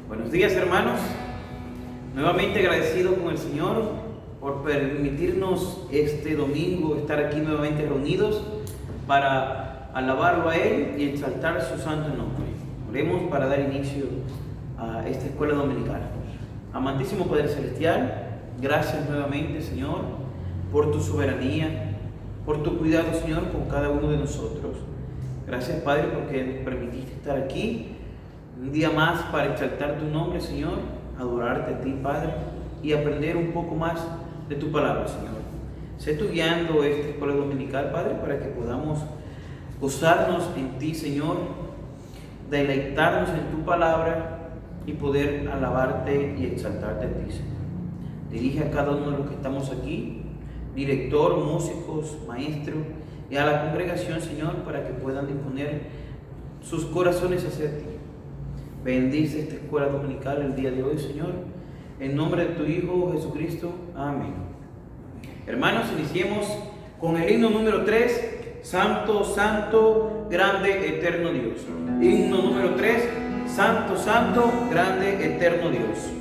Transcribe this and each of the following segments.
Buenos días, hermanos. Nuevamente agradecido con el Señor por permitirnos este domingo estar aquí nuevamente reunidos para alabarlo a Él y exaltar su santo nombre. Oremos para dar inicio a esta escuela dominical. Amantísimo Padre Celestial, gracias nuevamente, Señor, por tu soberanía, por tu cuidado, Señor, con cada uno de nosotros. Gracias, Padre, porque nos permitiste estar aquí un día más para exaltar tu nombre, Señor, adorarte a ti, Padre, y aprender un poco más de tu palabra, Señor. Sé tú guiando esta escuela dominical, Padre, para que podamos gozarnos en ti, Señor, deleitarnos en tu palabra y poder alabarte y exaltarte a ti, Señor. Dirige a cada uno de los que estamos aquí, director, músicos, maestros, y a la congregación, Señor, para que puedan disponer sus corazones hacia ti. Bendice esta escuela dominical el día de hoy, Señor, en nombre de tu Hijo Jesucristo. Amén. Hermanos, iniciemos con el himno número 3, Santo, Santo, Grande, Eterno Dios. Himno número 3, Santo, Santo, Grande, Eterno Dios.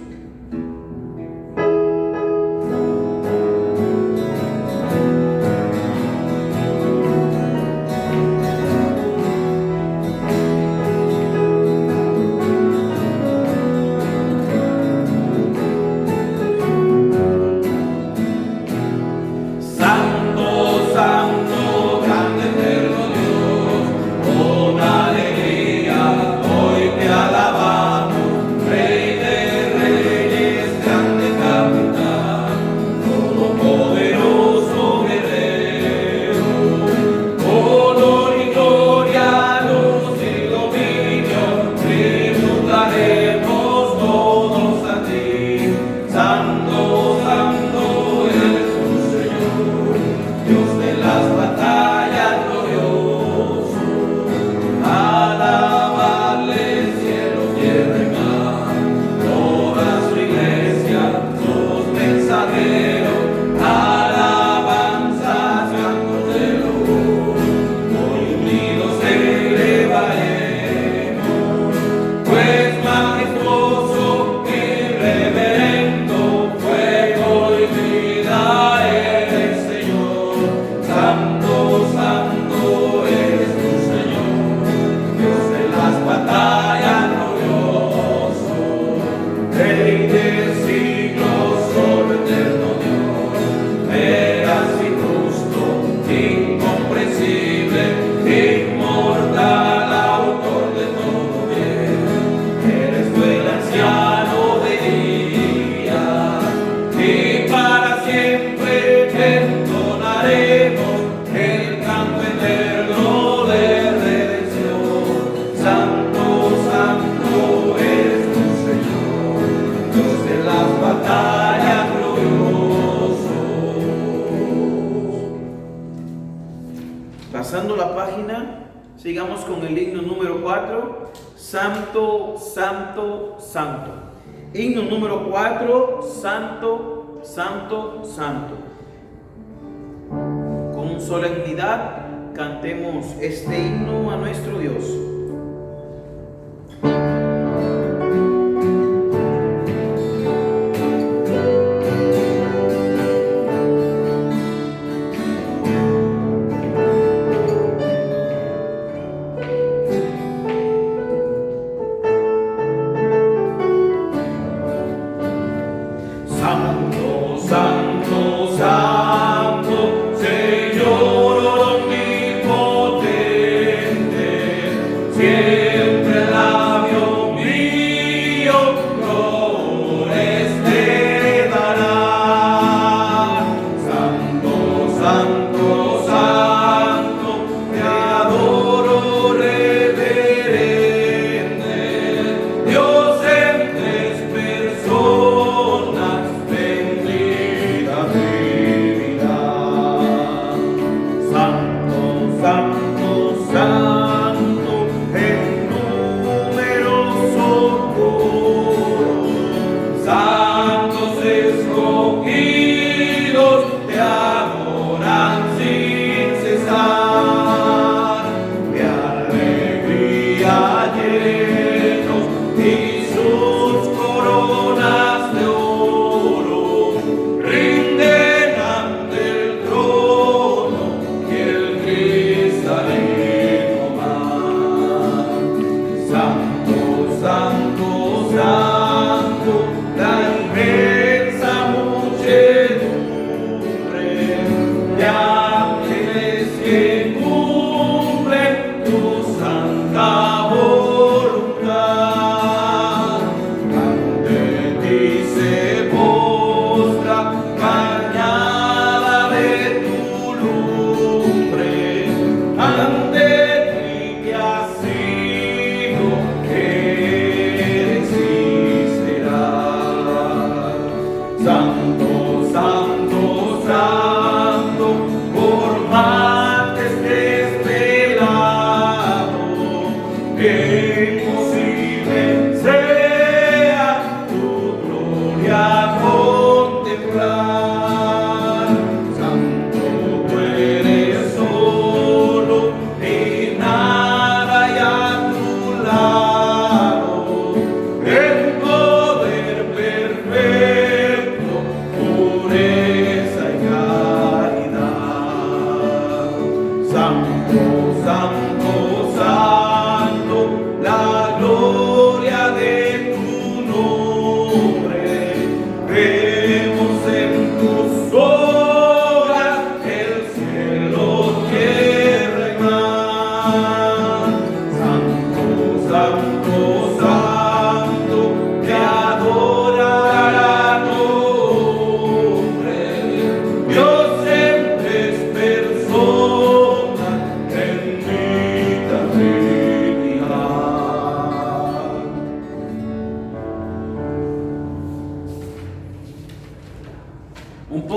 Pasando la página, sigamos con el himno número 4, Santo, Santo, Santo. Himno número 4, Santo, Santo, Santo. Con solemnidad cantemos este himno a nuestro Dios.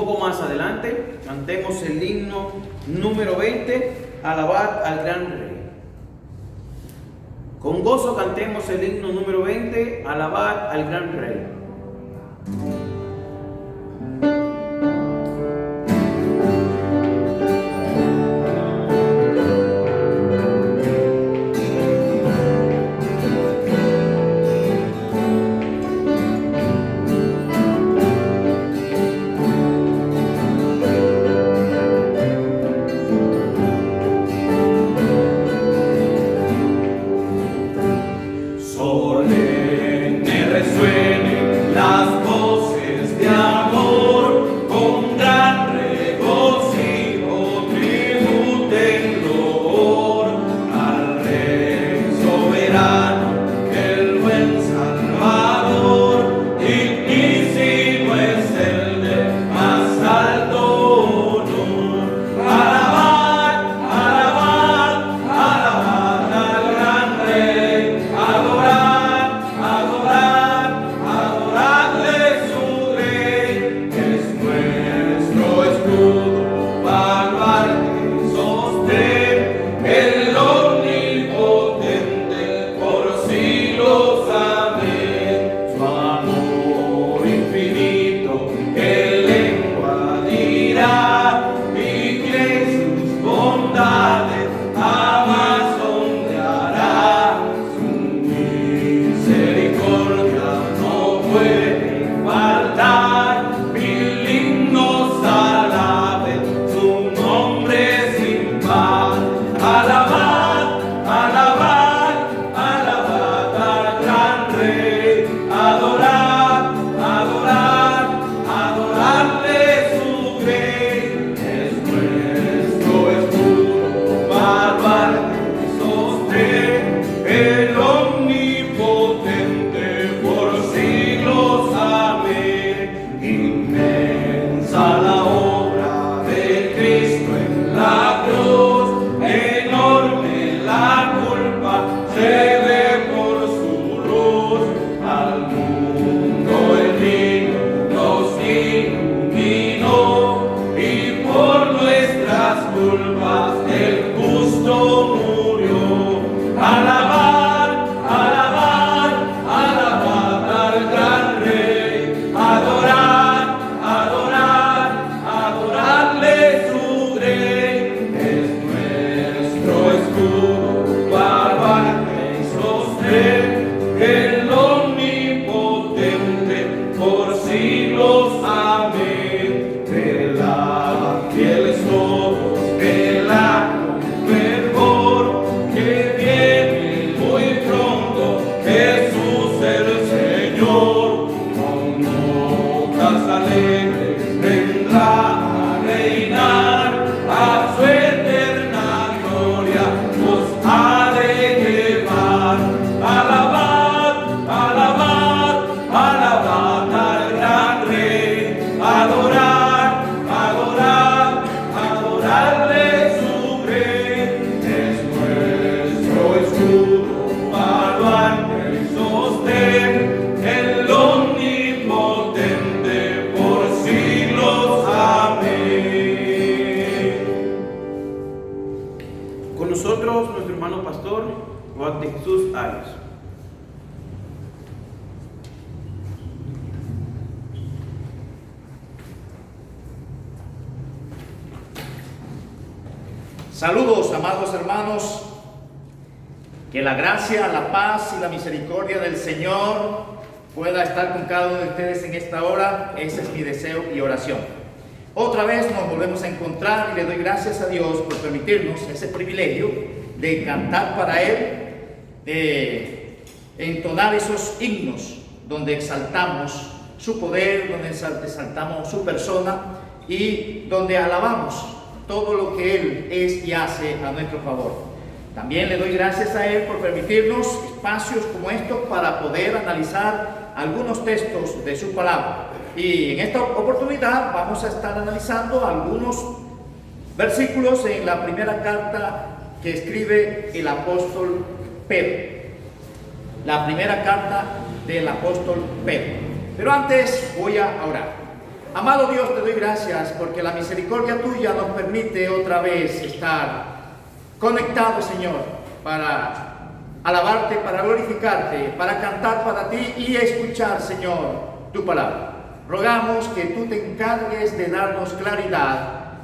poco más adelante, cantemos el himno número 20, Alabad al gran Rey. Con gozo cantemos el himno número 20, Alabad al gran Rey. Saludos, amados hermanos, que la gracia, la paz y la misericordia del Señor pueda estar con cada uno de ustedes en esta hora. Ese es mi deseo y oración. Otra vez nos volvemos a encontrar y le doy gracias a Dios por permitirnos ese privilegio de cantar para Él, de entonar esos himnos donde exaltamos su poder, donde exaltamos su persona y donde alabamos todo lo que Él es y hace a nuestro favor. También le doy gracias a Él por permitirnos espacios como estos para poder analizar algunos textos de su palabra. Y en esta oportunidad vamos a estar analizando algunos versículos en la primera carta que escribe el apóstol Pedro. La primera carta del apóstol Pedro. Pero antes voy a orar. Amado Dios, te doy gracias porque la misericordia tuya nos permite otra vez estar conectados, Señor, para alabarte, para glorificarte, para cantar para ti y escuchar, Señor, tu palabra. Rogamos que tú te encargues de darnos claridad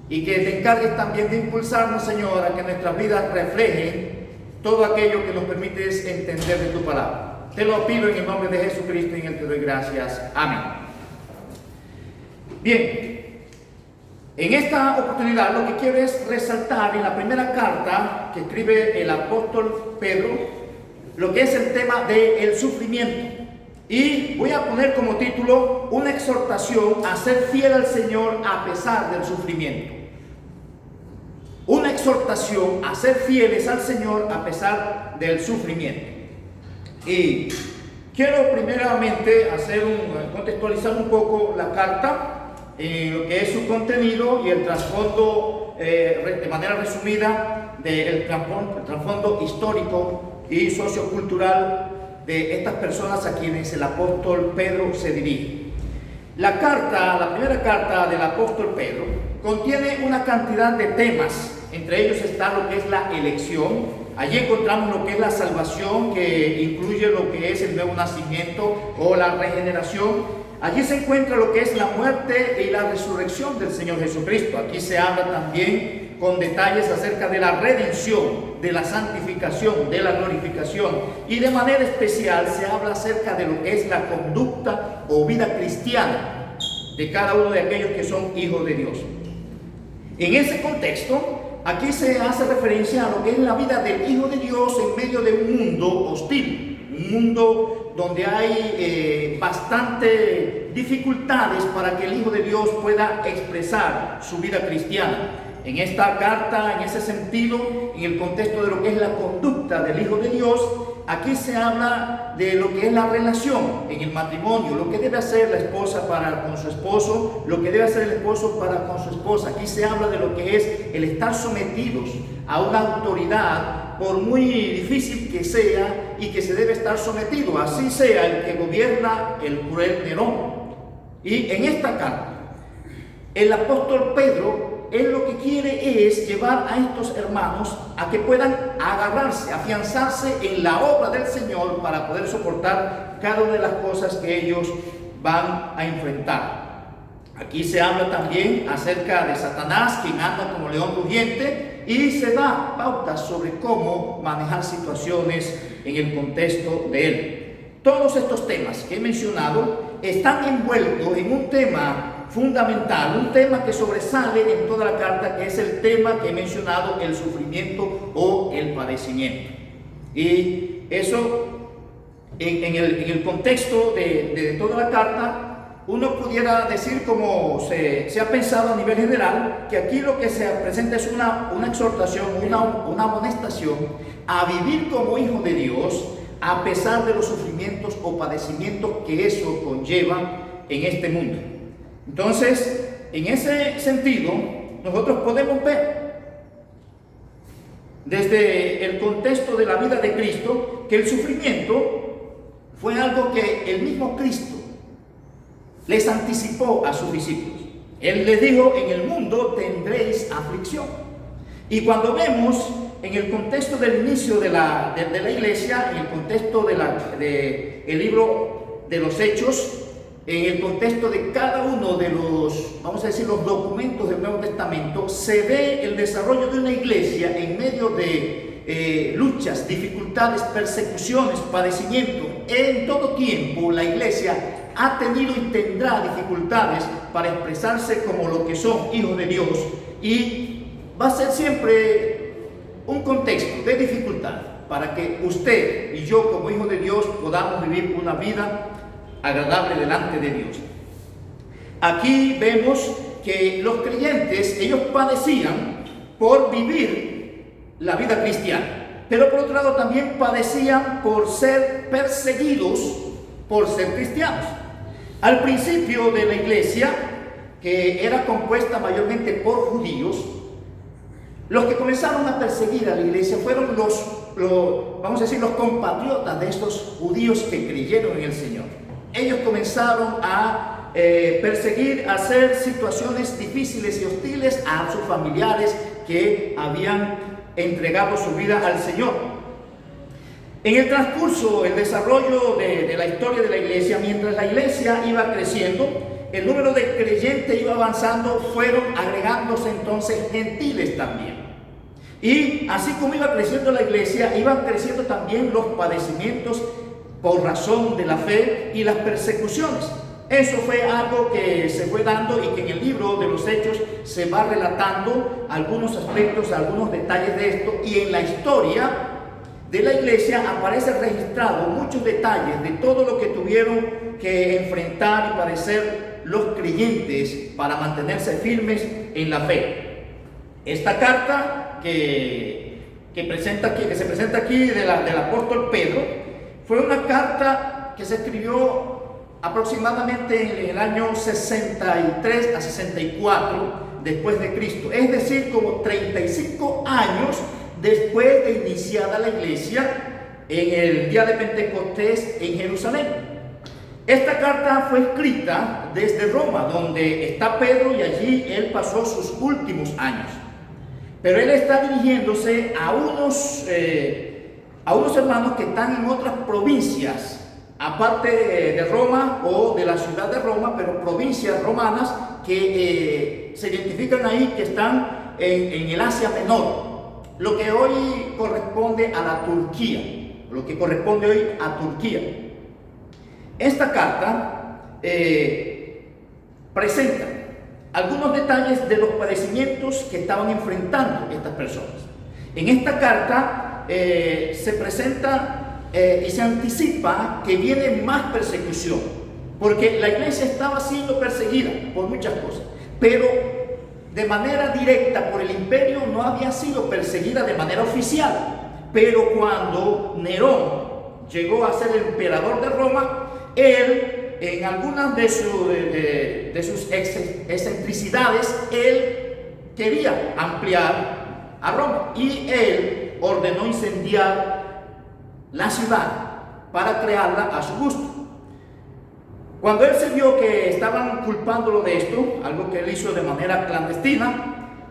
y que te encargues también de impulsarnos, Señor, a que nuestras vidas reflejen todo aquello que nos permites entender de tu palabra. Te lo pido en el nombre de Jesucristo y en él te doy gracias. Amén. Bien, en esta oportunidad lo que quiero es resaltar en la primera carta que escribe el apóstol Pedro, lo que es el tema del sufrimiento. Y voy a poner como título una exhortación a ser fiel al Señor a pesar del sufrimiento. Una exhortación a ser fieles al Señor a pesar del sufrimiento. Y quiero primeramente contextualizar un poco la carta, lo que es su contenido y el trasfondo, de manera resumida, del trasfondo histórico y sociocultural de estas personas a quienes el apóstol Pedro se dirige. La primera carta del apóstol Pedro contiene una cantidad de temas. Entre ellos está lo que es la elección. Allí encontramos lo que es la salvación, que incluye lo que es el nuevo nacimiento o la regeneración. Allí se encuentra lo que es la muerte y la resurrección del Señor Jesucristo. Aquí se habla también con detalles acerca de la redención, de la santificación, de la glorificación. Y de manera especial se habla acerca de lo que es la conducta o vida cristiana de cada uno de aquellos que son hijos de Dios. En ese contexto, aquí se hace referencia a lo que es la vida del Hijo de Dios en medio de un mundo hostil, un mundo donde hay bastante dificultades para que el Hijo de Dios pueda expresar su vida cristiana. En esta carta, en ese sentido, en el contexto de lo que es la conducta del Hijo de Dios, aquí se habla de lo que es la relación en el matrimonio, lo que debe hacer la esposa para con su esposo, lo que debe hacer el esposo para con su esposa. Aquí se habla de lo que es el estar sometidos a una autoridad, por muy difícil que sea, y que se debe estar sometido, así sea el que gobierna el cruel Nerón. Y en esta carta, el apóstol Pedro, él lo que quiere es llevar a estos hermanos a que puedan agarrarse, afianzarse en la obra del Señor para poder soportar cada una de las cosas que ellos van a enfrentar. Aquí se habla también acerca de Satanás, quien anda como león rugiente, y se da pautas sobre cómo manejar situaciones en el contexto de él. Todos estos temas que he mencionado están envueltos en un tema fundamental, un tema que sobresale en toda la carta, que es el tema que he mencionado, el sufrimiento o el padecimiento. Y eso, en el contexto de toda la carta, uno pudiera decir, como se ha pensado a nivel general, que aquí lo que se presenta es una exhortación, una amonestación a vivir como hijo de Dios a pesar de los sufrimientos o padecimientos que eso conlleva en este mundo. Entonces, en ese sentido, nosotros podemos ver desde el contexto de la vida de Cristo que el sufrimiento fue algo que el mismo Cristo les anticipó a sus discípulos. Él les dijo: en el mundo tendréis aflicción. Y cuando vemos en el contexto del inicio de la iglesia, en el contexto del libro de los Hechos, en el contexto de cada uno de los, vamos a decir, los documentos del Nuevo Testamento, se ve el desarrollo de una iglesia en medio de luchas, dificultades, persecuciones, padecimientos. En todo tiempo la iglesia ha tenido y tendrá dificultades para expresarse como lo que son hijos de Dios, y va a ser siempre un contexto de dificultad para que usted y yo, como hijos de Dios, podamos vivir una vida agradable delante de Dios. Aquí vemos que los creyentes, ellos padecían por vivir la vida cristiana, pero por otro lado también padecían por ser perseguidos por ser cristianos. Al principio de la iglesia, que era compuesta mayormente por judíos, los que comenzaron a perseguir a la iglesia fueron vamos a decir, los compatriotas de estos judíos que creyeron en el Señor. Ellos comenzaron a perseguir, hacer situaciones difíciles y hostiles a sus familiares que habían entregado su vida al Señor. En el transcurso, el desarrollo de la historia de la iglesia, mientras la iglesia iba creciendo, el número de creyentes iba avanzando, fueron agregándose entonces gentiles también. Y así como iba creciendo la iglesia, iban creciendo también los padecimientos por razón de la fe y las persecuciones. Eso fue algo que se fue dando y que en el libro de los Hechos se va relatando algunos aspectos, algunos detalles de esto, y en la historia de la iglesia aparece registrado muchos detalles de todo lo que tuvieron que enfrentar y padecer los creyentes para mantenerse firmes en la fe. Esta carta que se presenta aquí del apóstol Pedro fue una carta que se escribió aproximadamente en el año 63 a 64 después de Cristo, es decir, como 35 años después de iniciada la iglesia en el día de Pentecostés en Jerusalén. Esta carta fue escrita desde Roma, donde está Pedro, y allí él pasó sus últimos años. Pero él está dirigiéndose a unos hermanos que están en otras provincias, aparte de Roma o de la ciudad de Roma, pero provincias romanas que se identifican ahí, que están en el Asia Menor, lo que hoy corresponde a la Turquía, Esta carta presenta algunos detalles de los padecimientos que estaban enfrentando estas personas. En esta carta se presenta y se anticipa que viene más persecución, porque la iglesia estaba siendo perseguida por muchas cosas, pero de manera directa por el imperio no había sido perseguida de manera oficial. Pero cuando Nerón llegó a ser el emperador de Roma, él, en algunas de sus excentricidades, él quería ampliar a Roma, y él ordenó incendiar la ciudad para crearla a su gusto. Cuando él se vio que estaban culpándolo de esto, algo que él hizo de manera clandestina,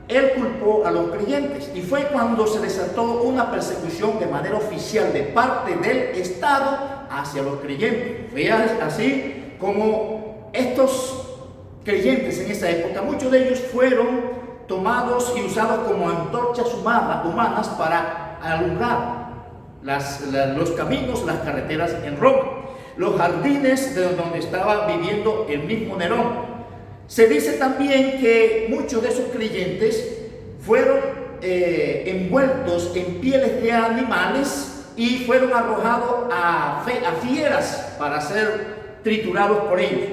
él culpó a los creyentes, y fue cuando se desató una persecución de manera oficial de parte del Estado hacia los creyentes. Fue así como estos creyentes en esa época, muchos de ellos fueron tomados y usados como antorchas humanas para alumbrar los caminos, las carreteras en Roma, los jardines de donde estaba viviendo el mismo Nerón. Se dice también que muchos de esos creyentes fueron envueltos en pieles de animales y fueron arrojados a fieras para ser triturados por ellos.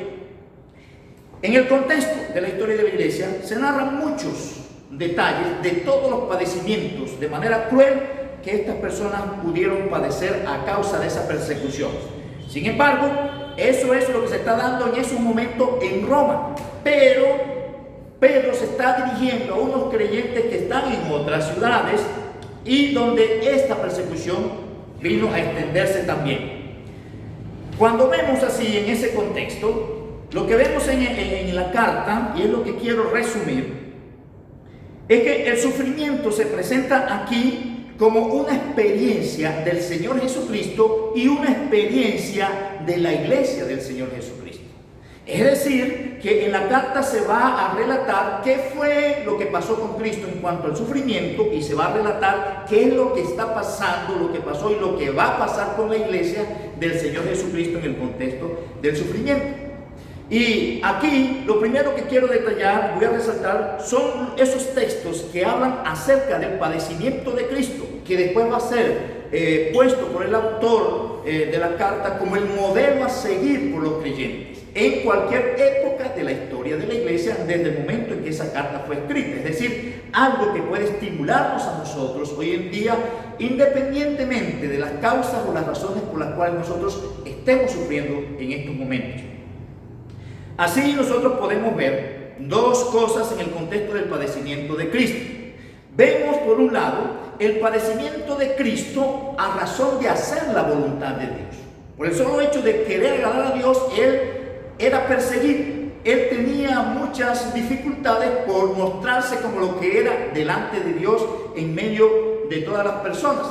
En el contexto de la historia de la iglesia se narran muchos detalles de todos los padecimientos de manera cruel que estas personas pudieron padecer a causa de esa persecución. Sin embargo, eso es lo que se está dando en esos momentos en Roma. Pero Pedro se está dirigiendo a unos creyentes que están en otras ciudades y donde esta persecución vino a extenderse también. Cuando vemos así en ese contexto, lo que vemos en la carta, y es lo que quiero resumir, es que el sufrimiento se presenta aquí como una experiencia del Señor Jesucristo y una experiencia de la iglesia del Señor Jesucristo. Es decir, que en la carta se va a relatar qué fue lo que pasó con Cristo en cuanto al sufrimiento, y se va a relatar qué es lo que está pasando, lo que pasó y lo que va a pasar con la iglesia del Señor Jesucristo en el contexto del sufrimiento. Y aquí lo primero que quiero detallar, voy a resaltar, son esos textos que hablan acerca del padecimiento de Cristo, que después va a ser puesto por el autor de la carta como el modelo a seguir por los creyentes en cualquier época de la historia de la iglesia desde el momento en que esa carta fue escrita. Es decir, algo que puede estimularnos a nosotros hoy en día, independientemente de las causas o las razones por las cuales nosotros estemos sufriendo en estos momentos. Así nosotros podemos ver dos cosas en el contexto del padecimiento de Cristo. Vemos por un lado el padecimiento de Cristo a razón de hacer la voluntad de Dios. Por el solo hecho de querer agradar a Dios, Él era perseguido. él tenía muchas dificultades por mostrarse como lo que era delante de Dios en medio de todas las personas.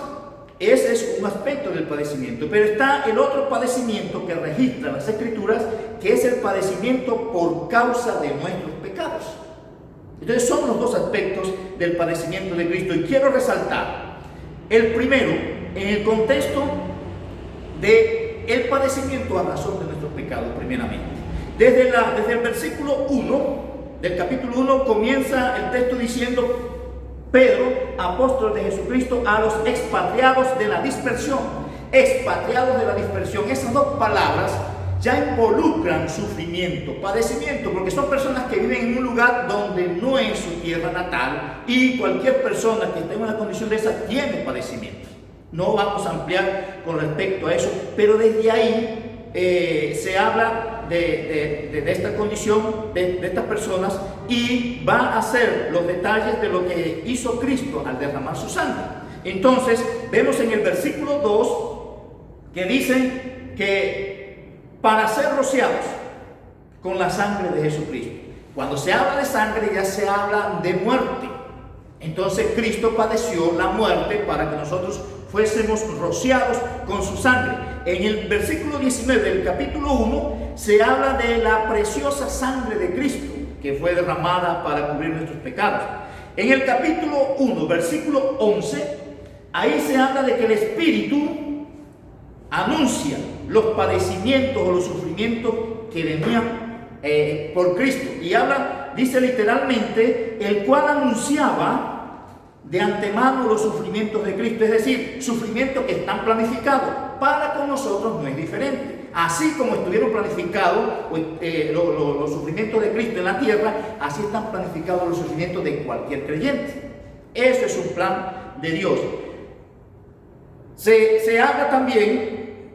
Ese es un aspecto del padecimiento. Pero está el otro padecimiento que registran las Escrituras, que es el padecimiento por causa de nuestros pecados. Entonces son los dos aspectos del padecimiento de Cristo. Y quiero resaltar el primero en el contexto de el padecimiento a razón de nuestros pecados, primeramente. Desde el versículo 1 del capítulo 1 comienza el texto diciendo: Pedro, apóstol de Jesucristo, a los expatriados de la dispersión. Expatriados de la dispersión. Esas dos palabras ya involucran sufrimiento, padecimiento, porque son personas que viven en un lugar donde no es su tierra natal, y cualquier persona que esté en una condición de esa tiene padecimiento. No vamos a ampliar con respecto a eso, pero desde ahí se habla de esta condición de estas personas, y va a hacer los detalles de lo que hizo Cristo al derramar su sangre. Entonces vemos en el versículo 2 que dicen que para ser rociados con la sangre de Jesucristo. Cuando se habla de sangre ya se habla de muerte. Entonces Cristo padeció la muerte para que nosotros fuésemos rociados con su sangre. En el versículo 19 del capítulo 1 se habla de la preciosa sangre de Cristo que fue derramada para cubrir nuestros pecados. En el capítulo 1, versículo 11, ahí se habla de que el Espíritu anuncia los padecimientos o los sufrimientos que venían por Cristo. Y habla, dice literalmente, el cual anunciaba de antemano los sufrimientos de Cristo, es decir, sufrimientos que están planificados. Para con nosotros no es diferente. Así como estuvieron planificados los sufrimientos de Cristo en la tierra, así están planificados los sufrimientos de cualquier creyente. Eso es un plan de Dios. Se habla también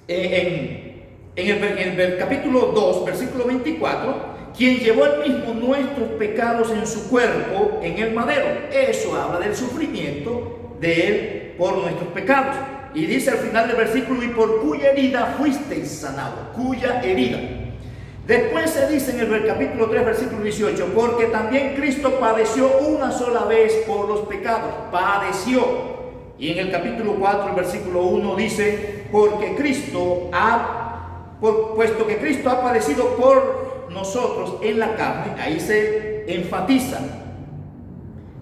en el capítulo 2, versículo 24, quien llevó él mismo nuestros pecados en su cuerpo en el madero. Eso habla del sufrimiento de él por nuestros pecados. Y dice al final del versículo: y por cuya herida fuisteis sanados. Cuya herida. Después se dice en el capítulo 3, versículo 18: porque también Cristo padeció una sola vez por los pecados. Padeció. Y en el capítulo 4, el versículo 1 dice: porque puesto que Cristo ha padecido por nosotros en la carne. Ahí se enfatiza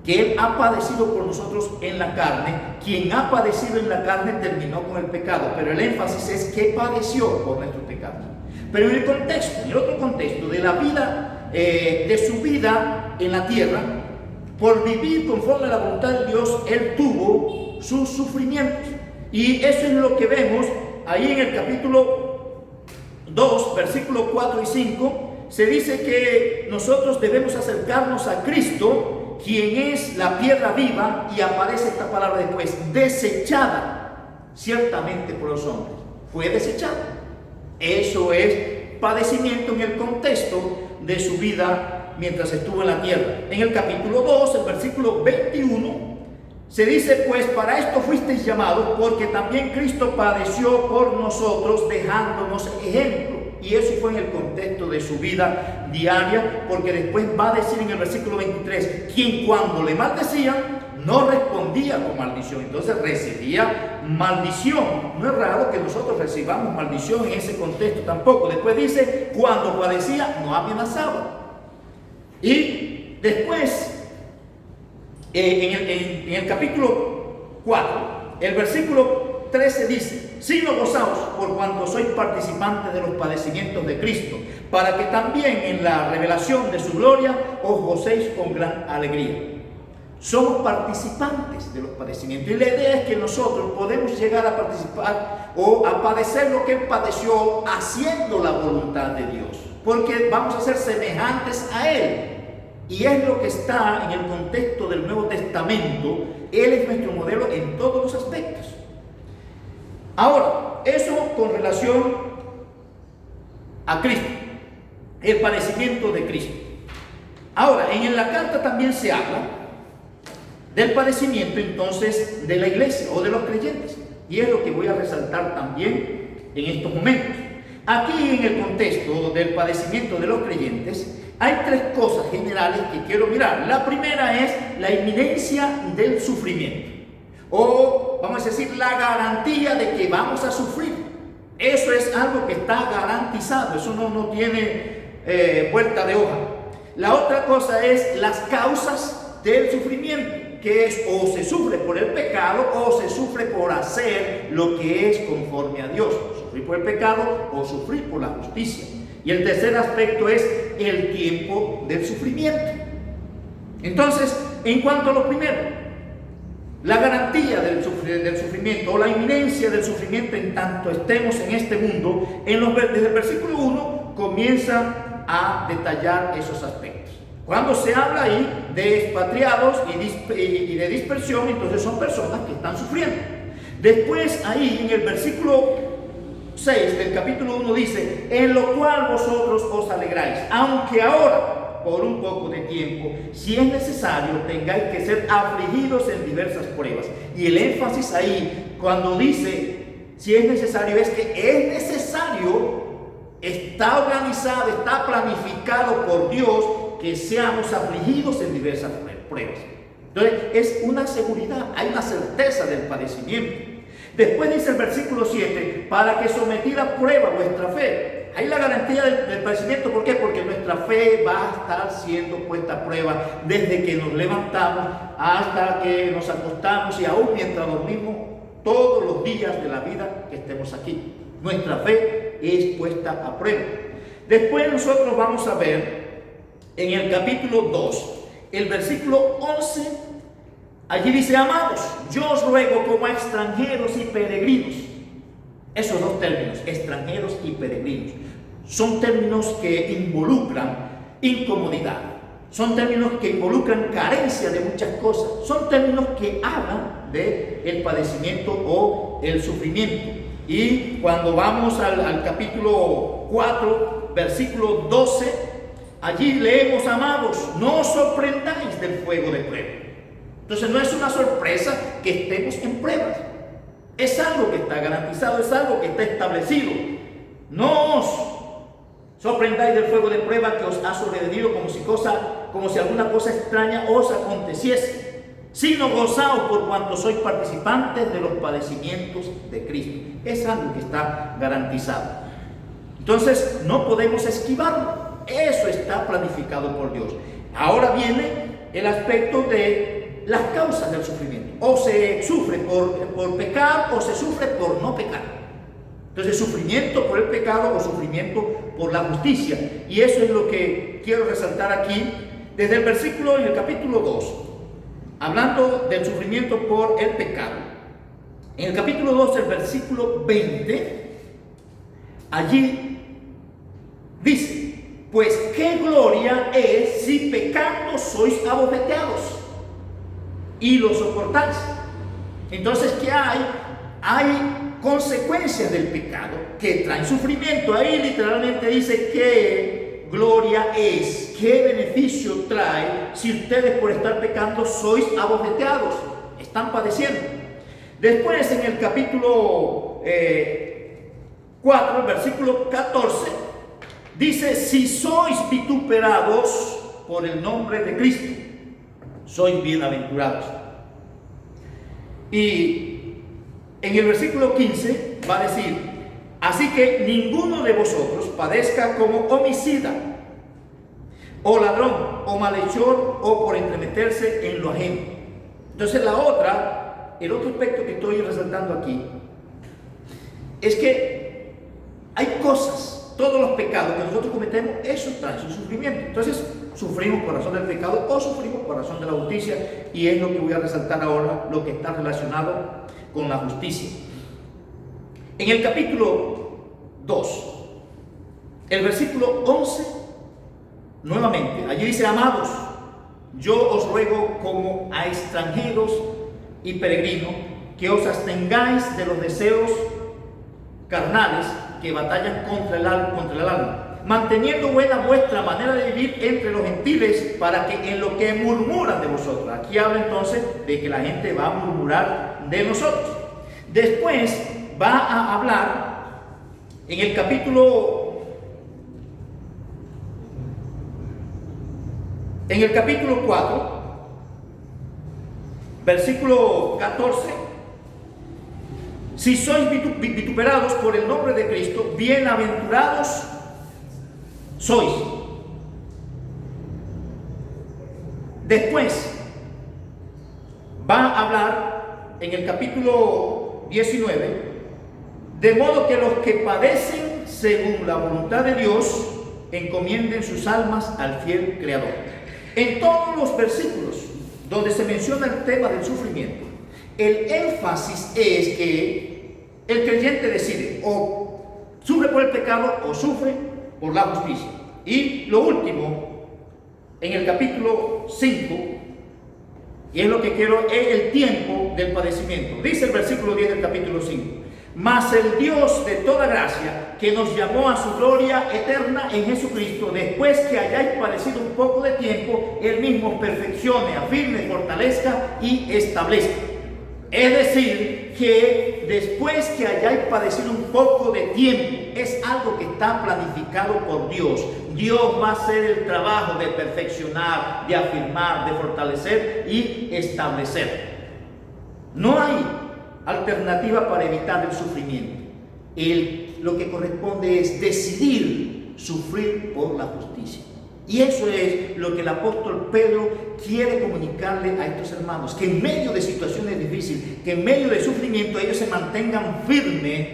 que Él ha padecido por nosotros en la carne. Quien ha padecido en la carne terminó con el pecado, pero el énfasis es que padeció por nuestros pecados. Pero en el otro contexto de la vida, de su vida en la tierra, por vivir conforme a la voluntad de Dios, Él tuvo sus sufrimientos. Y eso es lo que vemos ahí en el capítulo 2, versículos 4 y 5. Se dice que nosotros debemos acercarnos a Cristo, quien es la piedra viva, y aparece esta palabra después: desechada ciertamente por los hombres. Fue desechada. Eso es padecimiento en el contexto de su vida mientras estuvo en la tierra. En el capítulo 2, el versículo 21, se dice: pues para esto fuisteis llamados, porque también Cristo padeció por nosotros, dejándonos ejemplo. Y eso fue en el contexto de su vida diaria, porque después va a decir en el versículo 23, quien cuando le maldecían no respondía con maldición, entonces recibía maldición. No es raro que nosotros recibamos maldición en ese contexto tampoco. Después dice, cuando padecía no amenazaba. Y después, en el capítulo 4, el versículo 13 dice: sino gozaos por cuanto sois participantes de los padecimientos de Cristo, para que también en la revelación de su gloria os gocéis con gran alegría. Somos participantes de los padecimientos, y la idea es que nosotros podemos llegar a participar o a padecer lo que Él padeció haciendo la voluntad de Dios, porque vamos a ser semejantes a Él. Y es lo que está en el contexto del Nuevo Testamento. Él es nuestro modelo en todos los aspectos. Ahora, eso con relación a Cristo, el padecimiento de Cristo. Ahora, en la carta también se habla del padecimiento entonces de la iglesia o de los creyentes. Y es lo que voy a resaltar también en estos momentos. Aquí en el contexto del padecimiento de los creyentes, hay tres cosas generales que quiero mirar. La primera es la inminencia del sufrimiento, o vamos a decir la garantía de que vamos a sufrir. Eso es algo que está garantizado, eso no tiene vuelta de hoja. La otra cosa es las causas del sufrimiento, que es o se sufre por el pecado o se sufre por hacer lo que es conforme a Dios. Sufrir por el pecado o sufrir por la justicia. Y el tercer aspecto es el tiempo del sufrimiento. Entonces, en cuanto a lo primero, la garantía del sufrimiento o la inminencia del sufrimiento en tanto estemos en este mundo, desde el versículo 1 comienza a detallar esos aspectos. Cuando se habla ahí de expatriados y de dispersión, entonces son personas que están sufriendo. Después ahí en el versículo 6 del capítulo 1 dice: en lo cual vosotros os alegráis, aunque ahora por un poco de tiempo, si es necesario, tengáis que ser afligidos en diversas pruebas. Y el énfasis ahí, cuando dice si es necesario, es que es necesario, está organizado, está planificado por Dios que seamos afligidos en diversas pruebas. Entonces es una seguridad, hay una certeza del padecimiento. Después dice el versículo 7, para que sometida a prueba vuestra fe. Hay la garantía del padecimiento. ¿Por qué? Porque nuestra fe va a estar siendo puesta a prueba desde que nos levantamos hasta que nos acostamos y aún mientras dormimos, todos los días de la vida que estemos aquí. Nuestra fe es puesta a prueba. Después nosotros vamos a ver en el capítulo 2, el versículo 11, allí dice: amados, yo os ruego como a extranjeros y peregrinos. Esos dos términos, extranjeros y peregrinos, son términos que involucran incomodidad, son términos que involucran carencia de muchas cosas, son términos que hablan del padecimiento o el sufrimiento. Y cuando vamos al capítulo 4, versículo 12, allí leemos: amados, no os sorprendáis del fuego de prueba. Entonces no es una sorpresa que estemos en pruebas. Es algo que está garantizado, es algo que está establecido. No os sorprendáis del fuego de prueba que os ha sobrevenido como si alguna cosa extraña os aconteciese, sino gozaos por cuanto sois participantes de los padecimientos de Cristo. Es algo que está garantizado. Entonces no podemos esquivarlo. Eso está planificado por Dios. Ahora viene el aspecto de las causas del sufrimiento. O se sufre por pecar o se sufre por no pecar. Entonces, sufrimiento por el pecado o sufrimiento por la justicia. Y eso es lo que quiero resaltar aquí desde el versículo en el capítulo 2, hablando del sufrimiento por el pecado. En el capítulo 2, el versículo 20, allí dice: pues qué gloria es si pecando sois abofeteados y lo soportáis. Entonces, ¿qué hay? Hay consecuencias del pecado que traen sufrimiento. Ahí literalmente dice qué gloria es, qué beneficio trae si ustedes por estar pecando sois abofeteados, están padeciendo. Después en el capítulo 4, el versículo 14, dice: si sois vituperados por el nombre de Cristo, sois bienaventurados. Y en el versículo 15 va a decir: así que ninguno de vosotros padezca como homicida, o ladrón, o malhechor, o por entremeterse en lo ajeno. Entonces el otro aspecto que estoy resaltando aquí es que hay cosas, todos los pecados que nosotros cometemos, eso trae su sufrimiento. Entonces sufrimos por razón del pecado o sufrimos por razón de la justicia, y es lo que voy a resaltar ahora, lo que está relacionado con la justicia. En el capítulo 2, el versículo 11, nuevamente, allí dice: amados, yo os ruego como a extranjeros y peregrinos que os abstengáis de los deseos carnales que batallan contra el alma, manteniendo buena vuestra manera de vivir entre los gentiles, para que en lo que murmuran de vosotros. Aquí habla entonces de que la gente va a murmurar de nosotros. Después va a hablar En el capítulo 4, versículo 14, si sois vituperados por el nombre de Cristo, bienaventurados sois. Después va a hablar en el capítulo 19, de modo que los que padecen según la voluntad de Dios encomienden sus almas al fiel Creador. En todos los versículos donde se menciona el tema del sufrimiento, el énfasis es que el creyente decide o sufre por el pecado o sufre por la justicia. Y lo último, en el capítulo 5, y es lo que quiero, es el tiempo del padecimiento. Dice el versículo 10 del capítulo 5: mas el Dios de toda gracia, que nos llamó a su gloria eterna en Jesucristo, después que hayáis padecido un poco de tiempo, Él mismo os perfeccione, afirme, fortalezca y establezca. Es decir, que después que hayáis padecido un poco de tiempo, es algo que está planificado por Dios. Dios va a hacer el trabajo de perfeccionar, de afirmar, de fortalecer y establecer. No hay alternativa para evitar el sufrimiento. Lo que corresponde es decidir sufrir por la justicia. Y eso es lo que el apóstol Pedro quiere comunicarle a estos hermanos, que en medio de situaciones difíciles, que en medio de sufrimiento, ellos se mantengan firmes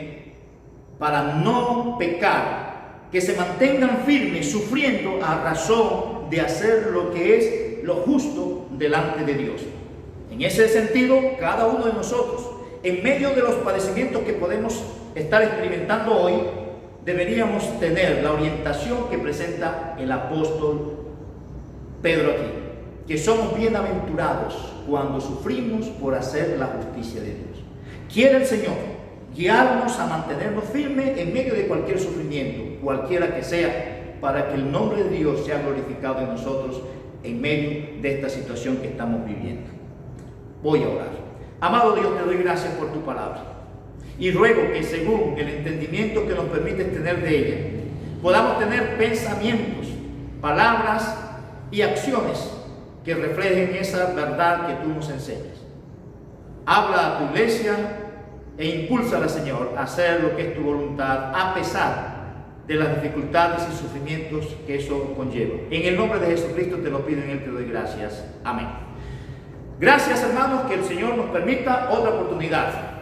para no pecar, que se mantengan firmes sufriendo a razón de hacer lo que es lo justo delante de Dios. En ese sentido, cada uno de nosotros, en medio de los padecimientos que podemos estar experimentando hoy, deberíamos tener la orientación que presenta el apóstol Pedro aquí, que somos bienaventurados cuando sufrimos por hacer la justicia de Dios. Quiere el Señor guiarnos a mantenernos firmes en medio de cualquier sufrimiento, cualquiera que sea, para que el nombre de Dios sea glorificado en nosotros en medio de esta situación que estamos viviendo. Voy a orar. Amado Dios, te doy gracias por tu palabra. Y ruego que según el entendimiento que nos permites tener de ella, podamos tener pensamientos, palabras y acciones que reflejen esa verdad que tú nos enseñas. Habla a tu iglesia e impúlsala, Señor, a hacer lo que es tu voluntad, a pesar de las dificultades y sufrimientos que eso conlleva. En el nombre de Jesucristo te lo pido, en Él te doy gracias. Amén. Gracias, hermanos, que el Señor nos permita otra oportunidad